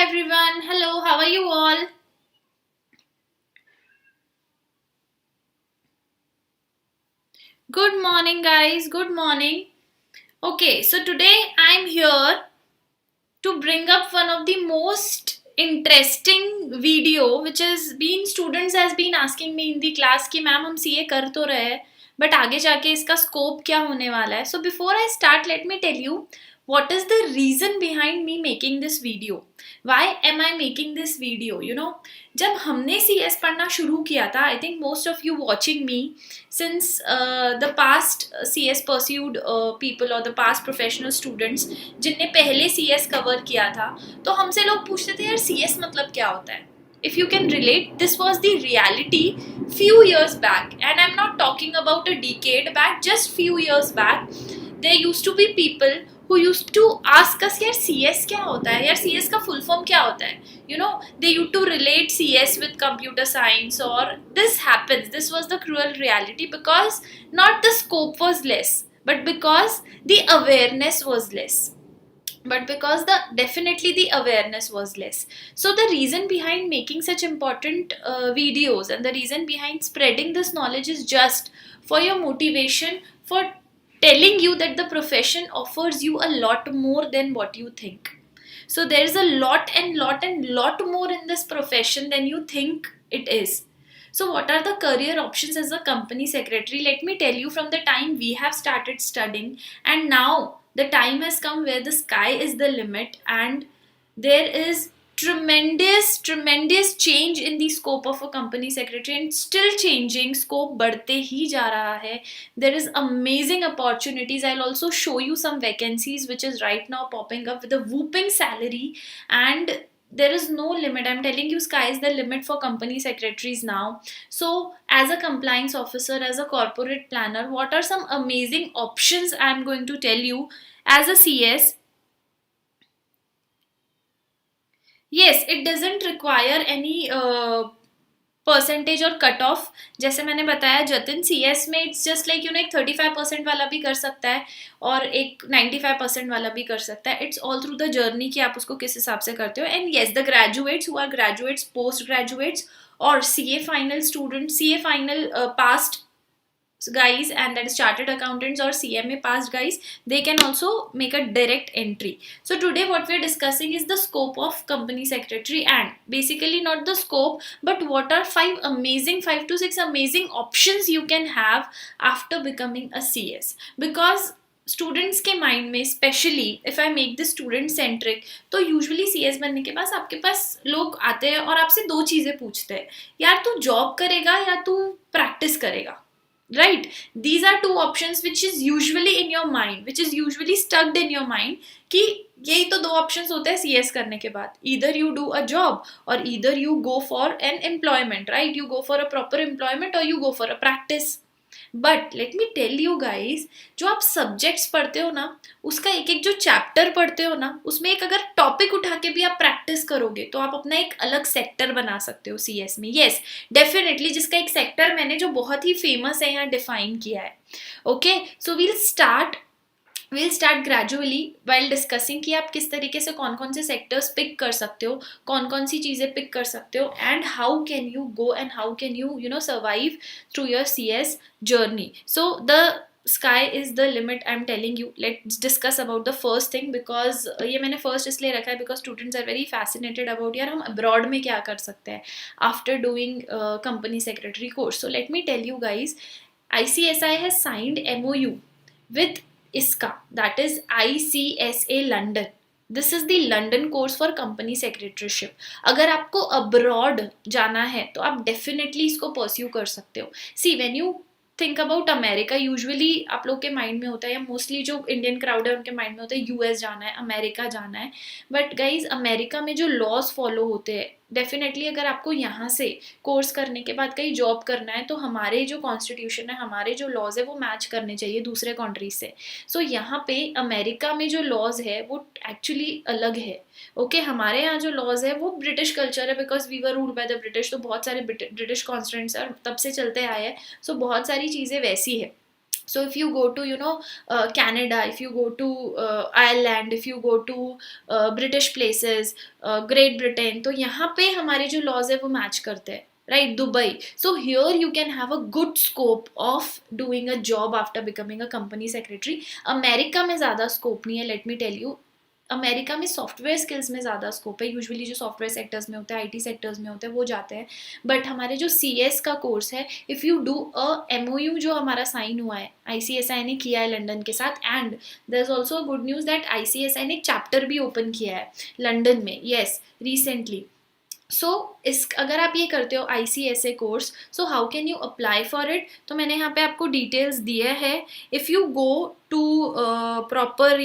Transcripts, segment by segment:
everyone. Hello, how are you all? Good morning, guys. Good morning. Okay, so today I'm here to bring up one of the most interesting video which has been students has been asking me in the class कि ma'am हम CA कर तो रहे हैं but आगे जाके इसका scope क्या होने वाला है. So before I start let me tell you what is the reason behind me making this video. Why am I making this video? जब हमने CS पढ़ना शुरू किया था, I think most of you watching me since the past CS pursued people or the past professional students जिनने पहले CS cover किया था, तो हमसे लोग पूछते थे यार CS मतलब क्या होता है. If you can relate, this was the reality few years back, and I'm not talking about a decade back, just few years back. There used to be people who used to ask us यार CS क्या होता है, यार CS का full form क्या होता है. They used to relate CS with computer science, or this happens. This was the cruel reality because not the scope was less, but because the awareness was less. But because definitely the awareness was less. So the reason behind making such important videos and the reason behind spreading this knowledge is just for your motivation, for telling you that the profession offers you a lot more than what you think. So there is a lot and lot more in this profession than you think it is. So what are the career options as a company secretary? Let me tell you, from the time we have started studying and now the time has come where the sky is the limit, and there is tremendous change in the scope of a company secretary, and still changing. Scope बढ़ते ही जा रहा है. There is amazing opportunities. I'll also show you some vacancies which is right now popping up with a whooping salary, and there is no limit. I'm telling you, sky is the limit for company secretaries now. So as a compliance officer, as a corporate planner, what are some amazing options I'm going to tell you as a CS? Yes, it doesn't require any percentage और cut off. जैसे मैंने बताया Jatin, CS में it's just like एक 35% वाला भी कर सकता है और एक 95% वाला भी कर सकता है. It's all through the journey कि आप उसको किस हिसाब से करते हो. And yes, the graduates who are graduates, post graduates और CA final student, CA final passed guys, and that is chartered accountants or CMA passed guys, they can also make a direct entry. So today what we are discussing is the scope of company secretary, and basically not the scope, but what are 5 to 6 amazing options you can have after becoming a CS. Because students के mind में, specially if I make this student centric, तो usually CS बनने के बाद आपके पास लोग आते हैं और आपसे दो चीज़ें पूछते हैं, यार तू जॉब करेगा या तू प्रैक्टिस करेगा. Right, these are two options which is usually in your mind, which is usually stuck in your mind कि यही तो दो options होते हैं CS करने के बाद. Either you do a job or either you go for an employment, right? You go for a proper employment or you go for a practice. But let me tell you guys, जो आप subjects पढ़ते हो ना, उसका एक एक जो chapter पढ़ते हो ना, उसमें एक अगर टॉपिक उठा के भी आप प्रैक्टिस करोगे तो आप अपना एक अलग सेक्टर बना सकते हो CS में. येस, डेफिनेटली, जिसका एक सेक्टर मैंने जो बहुत ही फेमस है यहाँ डिफाइन किया है. ओके, सो we'll start gradually while discussing कि आप किस तरीके से कौन कौन से सेक्टर्स पिक कर सकते हो, कौन कौन सी चीज़ें पिक कर सकते हो, and how can you go and how can you survive through your CS journey. So the sky is the limit, I am telling you. Let's discuss about the first thing, because ये मैंने first इसलिए रखा है because students are very fascinated about यार हम abroad में क्या कर सकते हैं after doing company secretary course. So let me tell you guys, ICSI has signed MOU with ISCA, that is ICSA London. This is the London course for company secretaryship. अगर आपको abroad जाना है तो आप डेफिनेटली इसको pursue कर सकते हो. See, when you think about America, usually आप लोग के माइंड में होता है, या मोस्टली जो इंडियन क्राउड है उनके माइंड में होता है US जाना है, अमेरिका जाना है. बट गाइज, अमेरिका में जो लॉज फॉलो होते हैं, डेफिनेटली अगर आपको यहाँ से कोर्स करने के बाद कहीं जॉब करना है तो हमारे जो कॉन्स्टिट्यूशन है, हमारे जो लॉज है वो मैच करने चाहिए दूसरे कंट्रीज से. सो यहाँ पे अमेरिका में जो लॉज है वो एक्चुअली अलग है. ओके, हमारे यहाँ जो लॉज है वो ब्रिटिश कल्चर है, because we were ruled by the British, तो बहुत सारे ब्रिटिश कॉन्स्टिट्यूंट्स तब से चलते आए हैं. सो बहुत सारी चीज़ें वैसी है. So if you go to Canada, if you go to Ireland, if you go to British places, Great Britain, तो यहाँ पे हमारे जो laws है वो match करते हैं, right? Dubai. So here you can have a good scope of doing a job after becoming a company secretary. America में ज़्यादा स्कोप नहीं है, let me tell you. America में सॉफ्टवेयर स्किल्स में ज़्यादा स्कोप है, यूजुअली जो सॉफ्टवेयर सेक्टर्स में होते हैं, आईटी सेक्टर्स में होते हैं, वो जाते हैं. बट हमारे जो सीएस का कोर्स है, if you do a MOU जो हमारा साइन हुआ है, आईसीएसआई ने किया है लंदन के साथ, and there is also good news that ICSI ने एक चैप्टर भी ओपन किया है लंदन में, येस, रिसेंटली. सो इस अगर आप ये करते हो ICSA course, so how can you apply for it? तो मैंने यहाँ पे आपको डिटेल्स दिए हैं. If you go to proper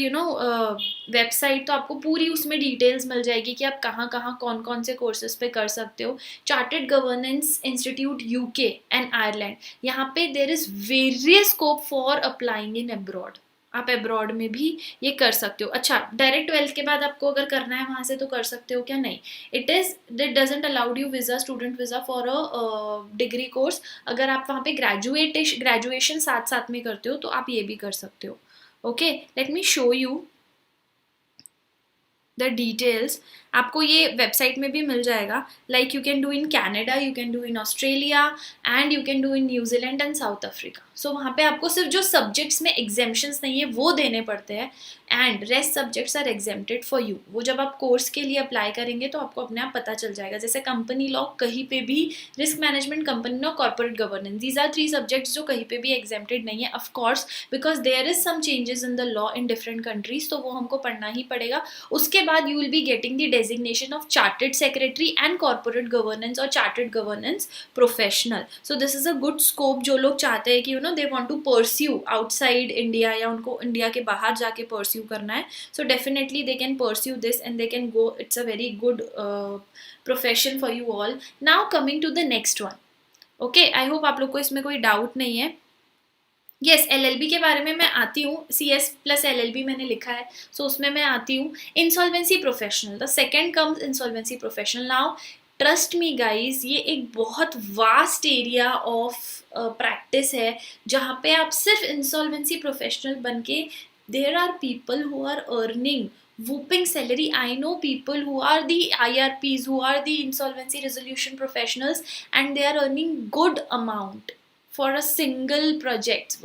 website, तो आपको पूरी उसमें डिटेल्स मिल जाएगी कि आप कहाँ कहाँ कौन कौन से कोर्सेज पे कर सकते हो. Chartered governance institute UK and Ireland, यहाँ पे there is various scope for applying in abroad. आप अब्रॉड में भी ये कर सकते हो. अच्छा, डायरेक्ट 12th के बाद आपको अगर करना है वहाँ से तो कर सकते हो क्या? नहीं, it doesn't allowed you visa, student visa for a degree course. अगर आप वहाँ पे ग्रेजुएशन साथ साथ में करते हो तो आप ये भी कर सकते हो. Okay, let me show you the details. आपको ये वेबसाइट में भी मिल जाएगा. Like you can do in Canada, you can do in Australia, and you can do in New Zealand and South Africa. So वहाँ पे आपको सिर्फ जो सब्जेक्ट्स में एग्जेम्पशंस नहीं है वो देने पड़ते हैं, and rest subjects are exempted for you. वो जब आप कोर्स के लिए अप्लाई करेंगे तो आपको अपने आप पता चल जाएगा. जैसे कंपनी लॉ कहीं पे भी, risk management, company law, corporate governance, these are 3 subjects जो कहीं पे भी एग्जेम्प्टेड नहीं है. Of course because there is some changes in the law in different countries, तो वो हमको पढ़ना ही पड़ेगा. उसके बाद you will be getting the designation of chartered secretary and corporate governance और chartered governance professional. So this is a good scope. जो लोग चाहते हैं कि दे want to pursue outside India, या उनको इंडिया के बाहर जाके परस्यू करना है, so definitely they can pursue this and they can go. It's a very good profession for you all. Now coming to the next one. Okay, I hope आप लोग को इसमें कोई डाउट नहीं है. यस, LLB के बारे में मैं आती हूँ. CS प्लस LLB मैंने लिखा है, सो उसमें मैं आती हूँ. Insolvency professional, the second comes insolvency professional. Now trust me guys, ये एक बहुत वास्ट एरिया ऑफ प्रैक्टिस है जहाँ पे आप सिर्फ इंसॉल्वेंसी प्रोफेशनल बन के, there are people who are earning whooping salary. I know people who are the IRPs, who are the insolvency resolution professionals, and they are earning good amount for a single project,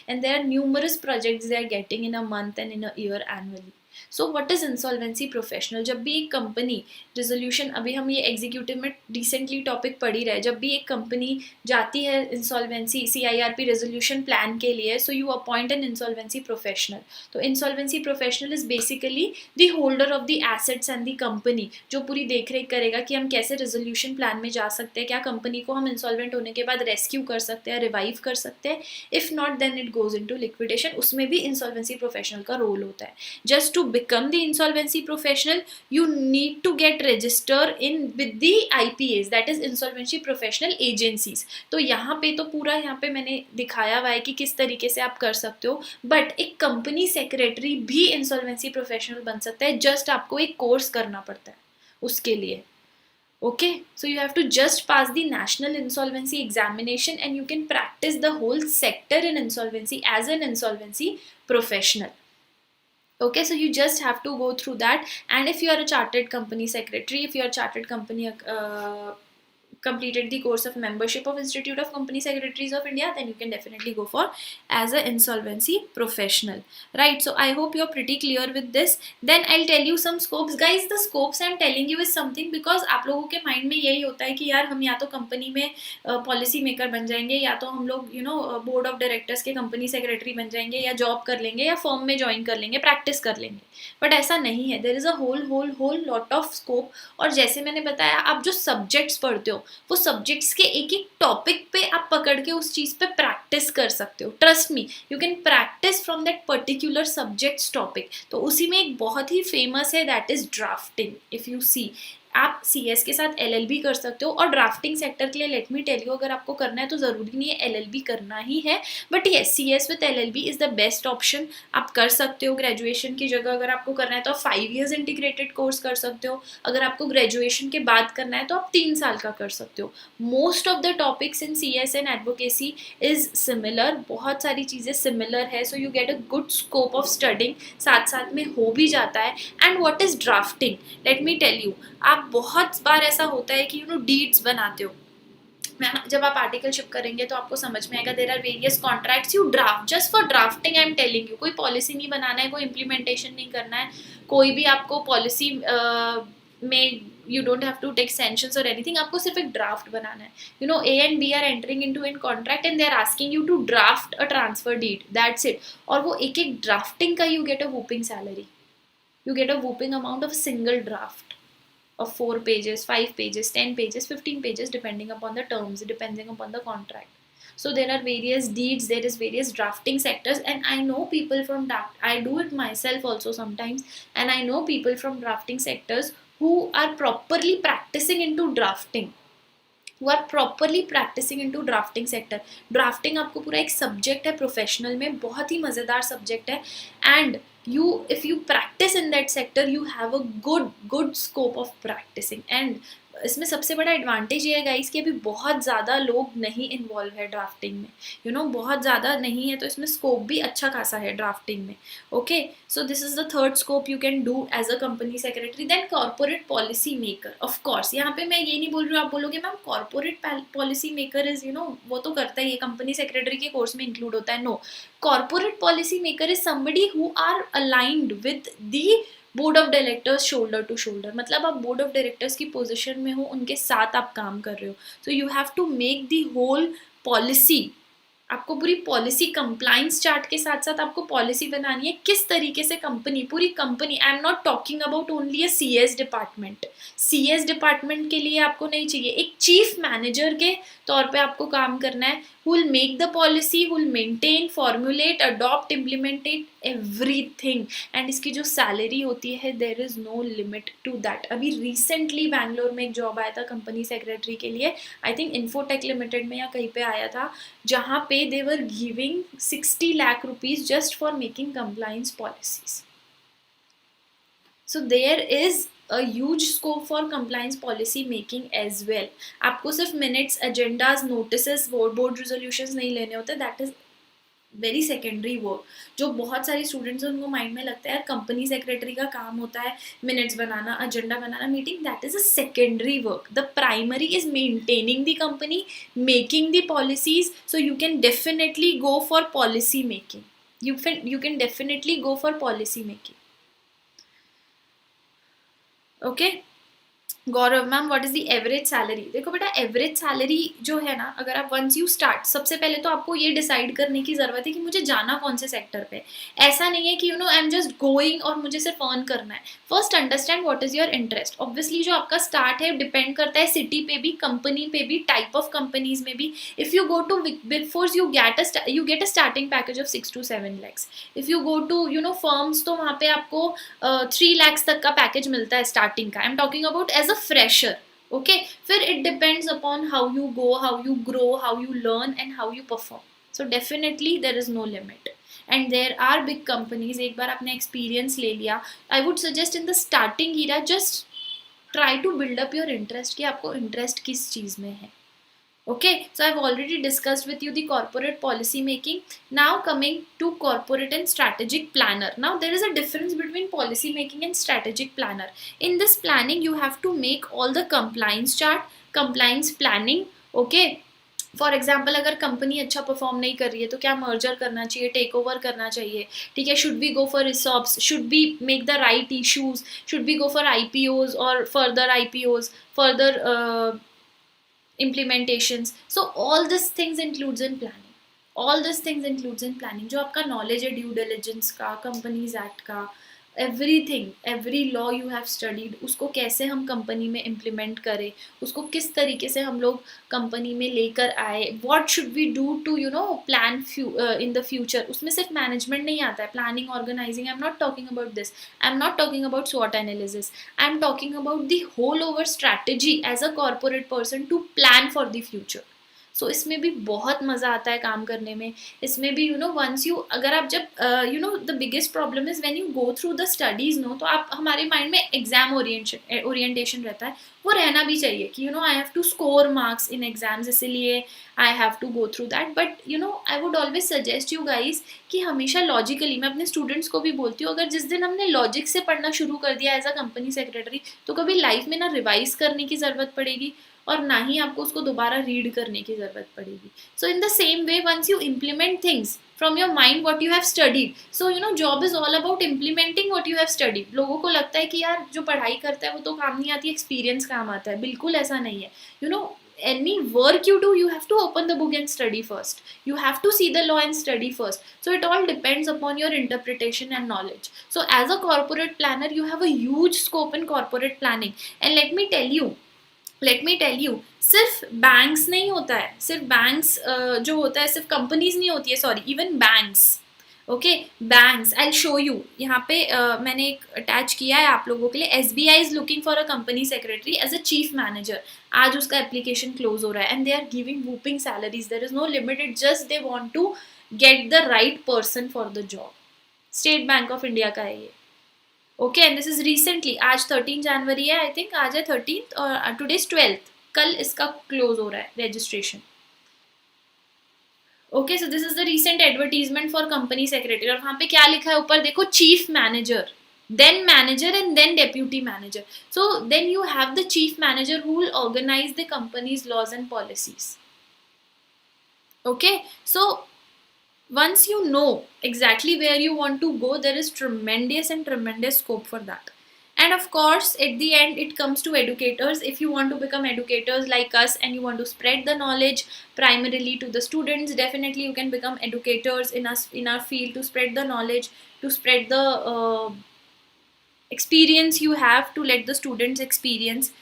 and there are numerous projects they are getting in a month and in a year annually. So what is insolvency professional? जब भी एक company resolution, अभी हम ये executive में recently topic पढ़ ही रहे, जब भी एक कंपनी जाती है इंसॉल्वेंसी CIRP रेजोल्यूशन प्लान के लिए, so you appoint an insolvency professional. तो insolvency professional is basically the holder of the assets and the company, जो पूरी देख रेख करेगा कि हम कैसे रेजोल्यूशन प्लान में जा सकते हैं, क्या कंपनी को हम इंसॉल्वेंट होने के बाद रेस्क्यू कर सकते हैं, रिवाइव कर सकते हैं. If not then it goes into liquidation. उसमें भी इंसॉल्वेंसी प्रोफेशनल का रोल होता है. Just to become the insolvency professional, you need to get register in with the IPAs, that is insolvency professional agencies. तो यहाँ पे तो पूरा यहाँ पे मैंने दिखाया हुआ है कि किस तरीके से आप कर सकते हो. बट एक कंपनी सेक्रेटरी भी इंसॉल्वेंसी प्रोफेशनल बन सकता है, जस्ट आपको एक कोर्स करना पड़ता है उसके लिए. Okay, so you have to just pass the national insolvency examination and you can practice the whole sector in insolvency as an insolvency professional. Okay, so you just have to go through that. And if you are a chartered company secretary, if you are a chartered company completed the course of membership of Institute of Company Secretaries of India, then you can definitely go for as a insolvency professional, right? So I hope you're pretty clear with this. Then I'll tell you some scopes, guys. The scopes I'm telling you is something because आप लोगों के mind में यही होता है कि यार हम या तो कंपनी में पॉलिसी मेकर बन जाएंगे, या तो हम लोग बोर्ड ऑफ डायरेक्टर्स के कंपनी सेक्रेटरी बन जाएंगे, या जॉब कर लेंगे, या फर्म में ज्वाइन कर लेंगे, प्रैक्टिस कर लेंगे. बट ऐसा नहीं है. There is a whole lot of scope. और जैसे मैंने बताया, आप जो सब्जेक्ट्स पढ़ते हो वो सब्जेक्ट्स के एक एक टॉपिक पे आप पकड़ के उस चीज़ पे प्रैक्टिस कर सकते हो. Trust me, you can practice from that particular subjects topic. तो उसी में एक बहुत ही फेमस है, that is drafting. If you see, आप CS के साथ LLB कर सकते हो, और ड्राफ्टिंग सेक्टर के लिए लेट मी टेल यू, अगर आपको करना है तो ज़रूरी नहीं है LLB करना ही है, but yes CS with LLB is the best option. आप कर सकते हो ग्रेजुएशन की जगह, अगर आपको करना है तो आप 5 years इंटीग्रेटेड कोर्स कर सकते हो, अगर आपको ग्रेजुएशन के बाद करना है तो आप 3 साल का कर सकते हो। Most of the topics in CS and advocacy is similar, बहुत सारी चीज़ें सिमिलर है, so you get a good scope of studying, साथ साथ में हो भी जाता है। And what is drafting, let me tell you, आप बहुत बार ऐसा होता है कि डीड्स बनाते हो, जब आप आर्टिकलशिप करेंगे तो आपको समझ में आएगा, there are various contracts you draft just for drafting. I am telling you, कोई पॉलिसी नहीं बनाना है, कोई इम्प्लीमेंटेशन नहीं करना है, कोई भी आपको पॉलिसी में you don't have to take sanctions or anything, आपको सिर्फ एक ड्राफ्ट बनाना है। A and B are entering into in contract and they are asking you to draft a transfer deed, that's it. और वो एक एक ड्राफ्टिंग का you get a whooping salary, you get a whooping amount of a single draft of 4 pages, 5 pages, 10 pages, 15 pages, depending upon the terms, depending upon the contract. So there are various deeds, there is various drafting sectors, and I know people from draft, I do it myself also sometimes, and I know people from drafting sectors who are properly practicing into drafting, who are properly practicing into drafting sector. Drafting आपको पूरा एक subject है professional में, बहुत ही मज़ेदार subject है, and you if you practice in that sector you have a good scope of practicing। and इसमें सबसे बड़ा एडवांटेज ये है गाइस कि अभी बहुत ज़्यादा लोग नहीं इन्वॉल्व है ड्राफ्टिंग में, बहुत ज़्यादा नहीं है, तो इसमें स्कोप भी अच्छा खासा है ड्राफ्टिंग में। Okay, so this is the third scope you can do as a company secretary. Then corporate policy maker, of course यहाँ पे मैं ये नहीं बोल रही हूँ, आप बोलोगे ma'am corporate policy maker is वो तो करता ही है, कंपनी सेक्रेटरी के कोर्स में इंक्लूड होता है। No, corporate policy maker is somebody who are aligned with the board of directors shoulder to shoulder, मतलब आप बोर्ड ऑफ डायरेक्टर्स की पोजीशन में हो, उनके साथ आप काम कर रहे हो, so you have to make the whole policy. आपको पूरी पॉलिसी कंप्लाइंस चार्ट के साथ साथ आपको पॉलिसी बनानी है, किस तरीके से कंपनी, पूरी company, I am not talking about only a CS department, CS department के लिए आपको नहीं चाहिए, एक चीफ मैनेजर के तौर पे आपको काम करना है, who will make the policy, who will maintain, formulate, adopt, implement everything, and इसकी जो सैलरी होती है there is no limit to that। अभी रिसेंटली बैंगलोर में एक जॉब आया था कंपनी सेक्रेटरी के लिए, आई थिंक इन्फोटेक लिमिटेड में या कहीं पे आया था, जहाँ पे they were giving 60 lakh rupees just for making compliance policies। So there is a huge scope for compliance policy making as well। आपको सिर्फ minutes, agendas, notices, board resolutions नहीं लेने होते, that is very secondary work. जो बहुत सारे students हैं उनको माइंड में लगता है यार कंपनी सेक्रेटरी का काम होता है minutes banana, agenda banana, meeting, that is a secondary work. The primary is maintaining the company, making the policies, so you can definitely go for policy making, you can definitely go for policy making। Okay, Gaurav ma'am what is the average salary? देखो बेटा, average salary जो है ना, अगर आप once you start, सबसे पहले तो आपको ये डिसाइड करने की जरूरत है कि मुझे जाना कौन से सेक्टर पे। ऐसा नहीं है कि आई एम जस्ट गोइंग और मुझे सिर्फ अर्न करना है। First understand what is your interest. Obviously जो आपका स्टार्ट है डिपेंड करता है सिटी पे भी, कंपनी पे भी, टाइप ऑफ कंपनीज में भी। If you go to big fours you get a starting package of 6 to 7 lakhs। If you go to firms तो वहाँ पे आपको 3 lakhs तक का पैकेज मिलता है स्टार्टिंग का। I am talking about as a fresher. Okay, फिर it depends upon how you go, how you grow, how you learn and how you perform. So definitely there is no limit and there are big companies. एक बार आपने experience ले लिया, I would suggest in the starting era just try to build up your interest, कि आपको interest किस चीज़ में है। Okay, so I've already discussed with you the corporate policy making. Now coming to corporate and strategic planner. Now there is a difference between policy making and strategic planner. In this planning you have to make all the compliance chart, compliance planning। Okay, for example अगर company अच्छा perform नहीं कर रही है तो क्या merger करना चाहिए, टेक ओवर करना चाहिए, ठीक है, should we go for ESOPs, should we make the right issues, should we go for IPOs और further IPOs, further implementations। So all these things includes in planning, all these things includes in planning। जो आपका knowledge है due diligence का, companies act का, everything, every law you have studied, उसको कैसे हम company में इम्प्लीमेंट करें, उसको किस तरीके से हम लोग कंपनी में लेकर आए, what should we do to plan in the future. उसमें सिर्फ मैनेजमेंट नहीं आता है, planning, organizing, I am not talking about this, I am not talking about स्वॉट analysis, I am talking about the whole over strategy as a corporate person to plan for the future. So इसमें भी बहुत मज़ा आता है काम करने में। इसमें भी वंस यू, अगर आप जब the biggest problem is when you go through the studies तो आप, हमारे माइंड में एग्जाम ओरिएंटेशन रहता है, वो रहना भी चाहिए कि I have to score marks in exams, इसीलिए I have to go through that. But I would always suggest you guys कि हमेशा लॉजिकली, मैं अपने स्टूडेंट्स को भी बोलती हूँ, अगर जिस दिन हमने लॉजिक से पढ़ना शुरू कर दिया एज अ कंपनी सेक्रेटरी, तो कभी लाइफ में ना रिवाइज करने की ज़रूरत पड़ेगी और ना ही आपको उसको दोबारा रीड करने की ज़रूरत पड़ेगी। So in the same way, once you implement things from your mind what you have studied, so job is all about implementing what you have studied। लोगों को लगता है कि यार जो पढ़ाई करता है वो तो काम नहीं आती, एक्सपीरियंस काम आता है, बिल्कुल ऐसा नहीं है। any work you do, you have to open the book and study first, you have to see the law and study first, so it all depends upon your interpretation and knowledge। So as a corporate planner, you have a huge scope in corporate planning, and let me tell you, सिर्फ banks नहीं होता है, सिर्फ banks जो होता है, सिर्फ companies नहीं होती है, sorry, even banks. Okay, banks, I show you, यहाँ पे मैंने एक अटैच किया है आप लोगों के लिए। SBI is looking for a company secretary as a chief manager. आज उसका एप्लीकेशन क्लोज हो रहा है, and they are giving whooping salaries, there is no limit, it just they want to get the right person for the job. State bank of India का है ये। Okay, and this is recently, आज 13 जनवरी है, I think आज है 13th और today is 12th, कल इसका क्लोज हो रहा है registration. Okay, so this is the recent advertisement for company secretary, और वहां पे क्या लिखा है ऊपर देखो, chief manager, then manager, and then deputy manager। So then you have the chief manager who will organize the company's laws and policies। Okay, so once you know exactly where you want to go, there is tremendous scope for that। And of course, at the end, it comes to educators. If you want to become educators like us and you want to spread the knowledge primarily to the students, definitely you can become educators in our field, to spread the knowledge, to spread the experience you have, to let the students experience।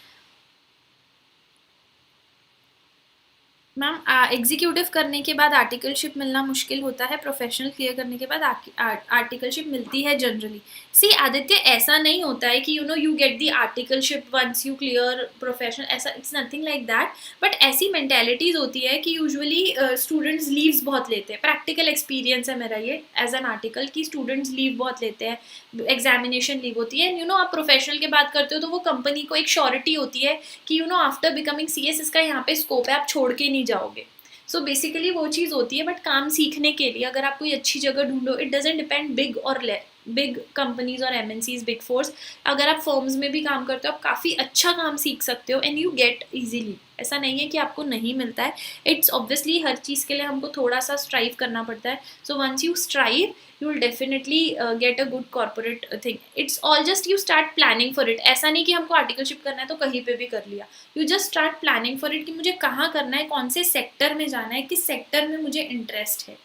Ma'am, executive करने के बाद articleship मिलना मुश्किल होता है, professional clear करने के बाद आर्टिकलशिप मिलती है जनरली। सी आदित्य, ऐसा नहीं होता है कि you get the articleship once you clear professional, ऐसा it's nothing like that. But ऐसी मेंटेलिटीज होती है कि यूजुअली स्टूडेंट्स लीव्स बहुत लेते हैं। प्रैक्टिकल एक्सपीरियंस है मेरा ये एज एन आर्टिकल, कि स्टूडेंट्स लीव बहुत लेते हैं, एग्जामिनेशन लीव होती है, एंड आप प्रोफेशनल की बात करते हो तो वो कंपनी को एक श्योरिटी होती है कि आफ्टर बिकमिंग CS इसका यहाँ पे स्कोप है, आप छोड़ के नहीं जाओगे। सो बेसिकली वो चीज़ होती है। बट काम सीखने के लिए अगर आप कोई अच्छी जगह ढूंढो, इट डजेंट डिपेंड बिग और बिग कंपनीज और MNCs, बिग फोर्स, अगर आप फर्म्स में भी काम करते हो, आप काफ़ी अच्छा काम सीख सकते हो एंड यू गेट ईजीली। ऐसा नहीं है कि आपको नहीं मिलता है, इट्स ऑब्वियसली हर चीज़ के लिए हमको थोड़ा सा स्ट्राइव करना पड़ता है। So once you strive, you will definitely get a good corporate thing। it's all just you start planning for it। ऐसा नहीं कि हमको आर्टिकलशिप करना है तो कहीं पे भी कर लिया, you just start planning for it कि मुझे कहाँ करना है, कौन से सेक्टर में जाना है, किस सेक्टर में मुझे इंटरेस्ट है।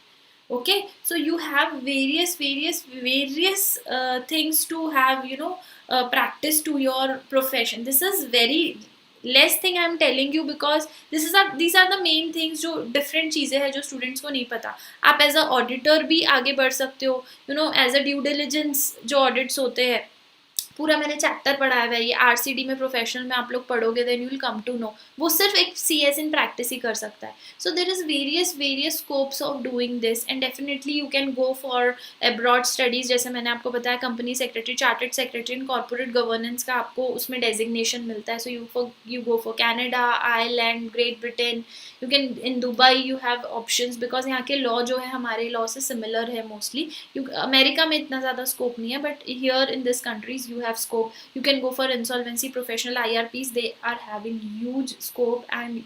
okay, so you have various things to have practice to your profession। this is very less thing I am telling you because these are the main things जो different चीज़ें हैं जो students को नहीं पता। आप as a auditor भी आगे बढ़ सकते हो, as a due diligence जो audits होते हैं, पूरा मैंने चैप्टर पढ़ाया हुआ है ये RCD में, प्रोफेशनल में आप लोग पढ़ोगे, then you will come to know. वो सिर्फ एक CS इन प्रैक्टिस ही कर सकता है। So there is various scopes of doing this, and definitely you can go for abroad studies. जैसे मैंने आपको बताया, company secretary, chartered secretary in corporate governance का आपको उसमें डेजिग्नेशन मिलता है। So you go for Canada, Ireland, Great Britain, you can in Dubai, you have options because यहाँ के लॉ जो है हमारे लॉ से सिमिलर है मोस्टली। अमेरिका में इतना ज़्यादा स्कोप नहीं है, but here in this countries you have scope। you can go for insolvency professional, IRPs, they are having huge scope and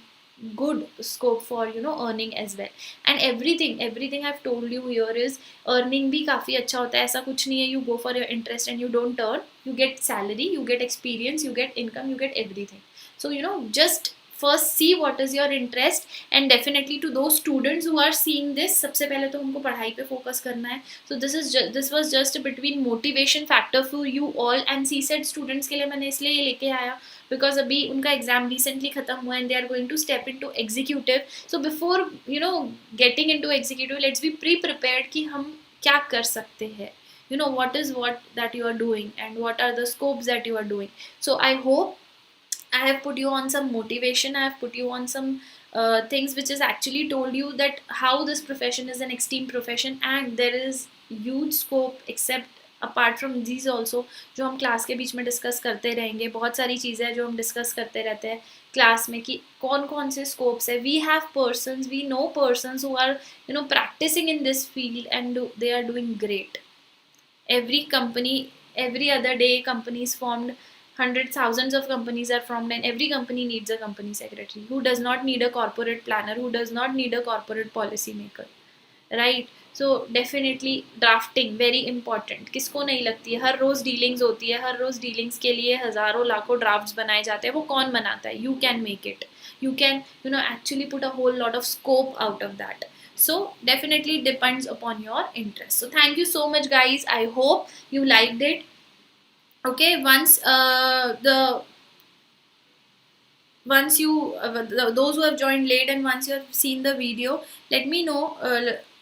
good scope for earning as well। and everything I've told you here is earning भी काफ़ी अच्छा होता है। ऐसा कुछ नहीं है you go for your interest and you don't earn, you get salary, you get experience, you get income, you get everything। so just first see what is your interest, and definitely to those students who are seeing this, सबसे पहले तो हमको पढ़ाई पे focus करना है. So this was just between motivation factor for you all, and CSET students के लिए मैंने इसलिए ये लेके आया because अभी उनका एग्जाम रिसेंटली खत्म हुआ and they are going to step into executive. So before getting into executive, let's be pre-prepared कि हम क्या कर सकते हैं, what is what that you are doing and what are the scopes that you are doing. So I hope I have put you on some motivation. I have put you on some things which has actually told you that how this profession is an extreme profession and there is huge scope except apart from these also, जो हम class के बीच में discuss करते रहेंगे. बहुत सारी चीज़ें हैं जो हम डिस्कस करते रहते हैं क्लास में कि कौन कौन से स्कोप्स है. We have persons, we know persons who are practicing in this field and they are doing great. Every company, every other day companies formed, hundreds, thousands of companies are formed, and every company needs a company secretary. Who does not need a corporate planner? Who does not need a corporate policy maker? Right? So definitely drafting very important. किसको नहीं लगती है? हर रोज dealings होती है, हर रोज dealings के लिए हजारों लाखों ड्राफ्ट्स बनाए जाते हैं. वो कौन बनाता है? You can make it. You can actually put a whole lot of scope out of that. So definitely depends upon your interest. So thank you so much guys, I hope you liked it. Okay, once you those who have joined late and once you have seen the video, let me know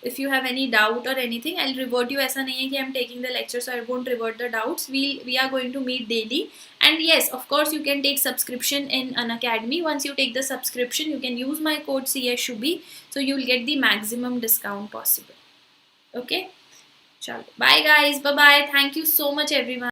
if you have any doubt or anything. I'll revert you. ऐसा नहीं है कि I'm taking the lecture, so I won't revert the doubts. We are going to meet daily, and yes, of course, you can take subscription in Unacademy. Once you take the subscription, you can use my code CSSHUBHI, so you'll get the maximum discount possible. Okay, chalo, bye guys, bye bye. Thank you so much everyone.